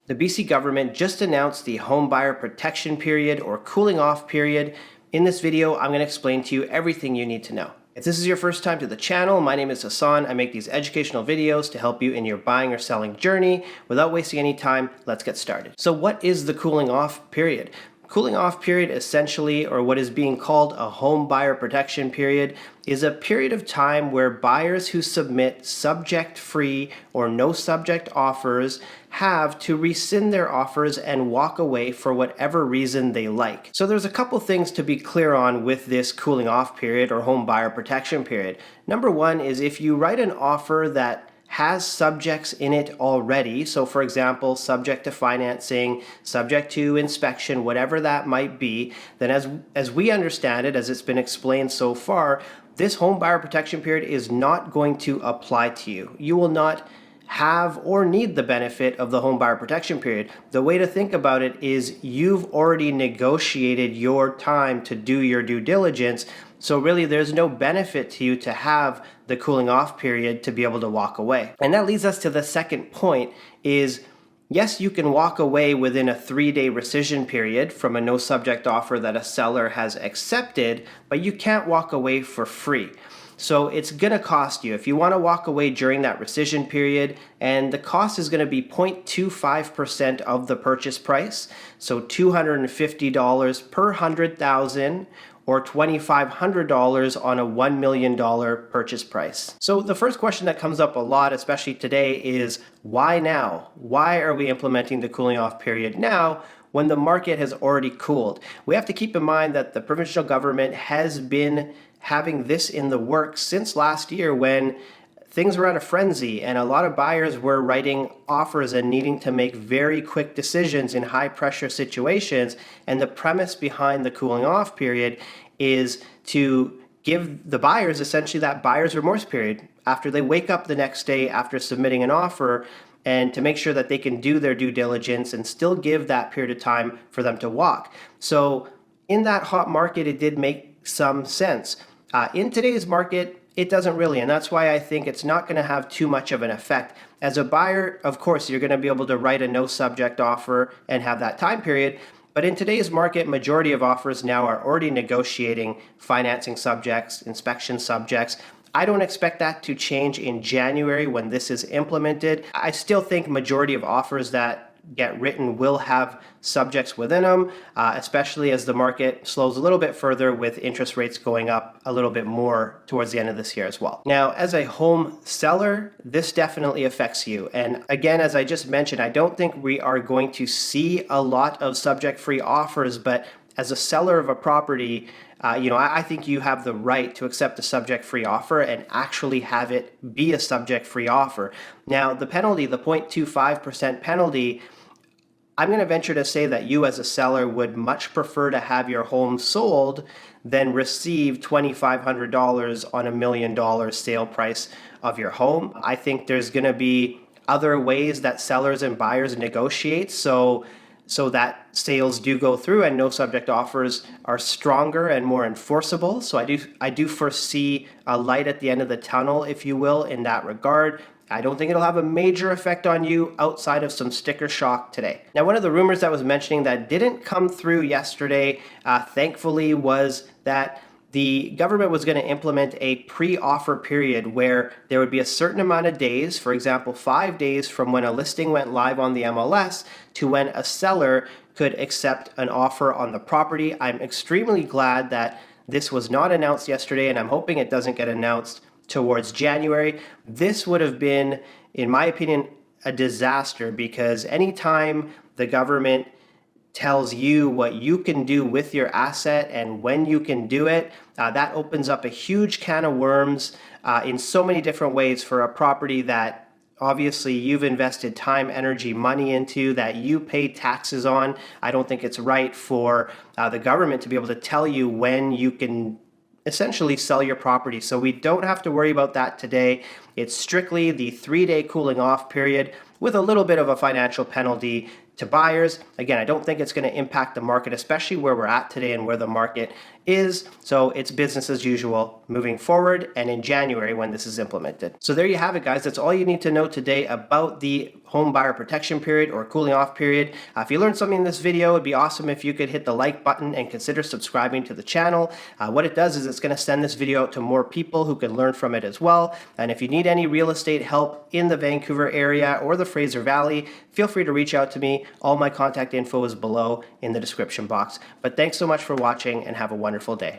The BC government just announced the home buyer protection period or cooling off period. In this video, I'm going to explain to you everything you need to know. If this is your first time to the channel, my name is Hasan. I make these educational videos to help you in your buying or selling journey. Without wasting any time, let's get started. So what is the cooling off period? Cooling off period essentially, or what is being called a home buyer protection period, is a period of time where buyers who submit subject-free or no subject offers have to rescind their offers and walk away for whatever reason they like. So there's a couple things to be clear on with this cooling off period or home buyer protection period. Number one is if you write an offer that has subjects in it already, so for example, subject to financing, subject to inspection, whatever that might be, then as we understand it, as it's been explained so far, this home buyer protection period is not going to apply to you. You will not have or need the benefit of the home buyer protection period. The way to think about it is you've already negotiated your time to do your due diligence. So really there's no benefit to you to have the cooling off period to be able to walk away. And that leads us to the second point is, yes, you can walk away within a 3-day rescission period from a no subject offer that a seller has accepted, but you can't walk away for free. So it's going to cost you if you want to walk away during that rescission period, and the cost is going to be 0.25% of the purchase price. So $250 per 100,000 or $2,500 on a $1 million purchase price. So the first question that comes up a lot, especially today, is why now? Why are we implementing the cooling off period now when the market has already cooled? We have to keep in mind that the provincial government has been having this in the works since last year when things were at a frenzy and a lot of buyers were writing offers and needing to make very quick decisions in high pressure situations. And the premise behind the cooling off period is to give the buyers essentially that buyer's remorse period after they wake up the next day after submitting an offer, and to make sure that they can do their due diligence and still give that period of time for them to walk. So in that hot market, it did make some sense. In today's market, it doesn't really, and that's why I think it's not going to have too much of an effect. As a buyer, of course, you're going to be able to write a no subject offer and have that time period. But in today's market, majority of offers now are already negotiating financing subjects, inspection subjects. I don't expect that to change in January when this is implemented. I still think majority of offers that get written will have subjects within them, especially as the market slows a little bit further with interest rates going up a little bit more towards the end of this year as well. Now, as a home seller, this definitely affects you. And again, as I just mentioned, I don't think we are going to see a lot of subject-free offers, but as a seller of a property, I think you have the right to accept a subject-free offer and actually have it be a subject-free offer. Now, the penalty, the 0.25% penalty, I'm going to venture to say that you as a seller would much prefer to have your home sold than receive $2,500 on $1 million sale price of your home. I think there's going to be other ways that sellers and buyers negotiate so that sales do go through and no subject offers are stronger and more enforceable. So I do foresee a light at the end of the tunnel, if you will, in that regard. I don't think it'll have a major effect on you outside of some sticker shock today. Now, one of the rumors that was mentioning that didn't come through yesterday, thankfully, was that the government was going to implement a pre-offer period where there would be a certain amount of days, for example, 5 days from when a listing went live on the MLS to when a seller could accept an offer on the property. I'm extremely glad that this was not announced yesterday, and I'm hoping it doesn't get announced towards January. This would have been, in my opinion, a disaster, because anytime the government tells you what you can do with your asset and when you can do it, that opens up a huge can of worms in so many different ways for a property that obviously you've invested time, energy, money into, that you pay taxes on. I don't think it's right for the government to be able to tell you when you can essentially sell your property. So we don't have to worry about that today. It's strictly the 3-day cooling off period with a little bit of a financial penalty to buyers. Again, I don't think it's going to impact the market, especially where we're at today and where the market is. So it's business as usual moving forward and in January when this is implemented. So there you have it, guys. That's all you need to know today about the home buyer protection period or cooling off period. If you learned something in this video, it'd be awesome if you could hit the like button and consider subscribing to the channel. What it does is it's going to send this video out to more people who can learn from it as well. And if you need any real estate help in the Vancouver area or the Fraser Valley, feel free to reach out to me. All my contact info is below in the description box. But thanks so much for watching and have a wonderful day.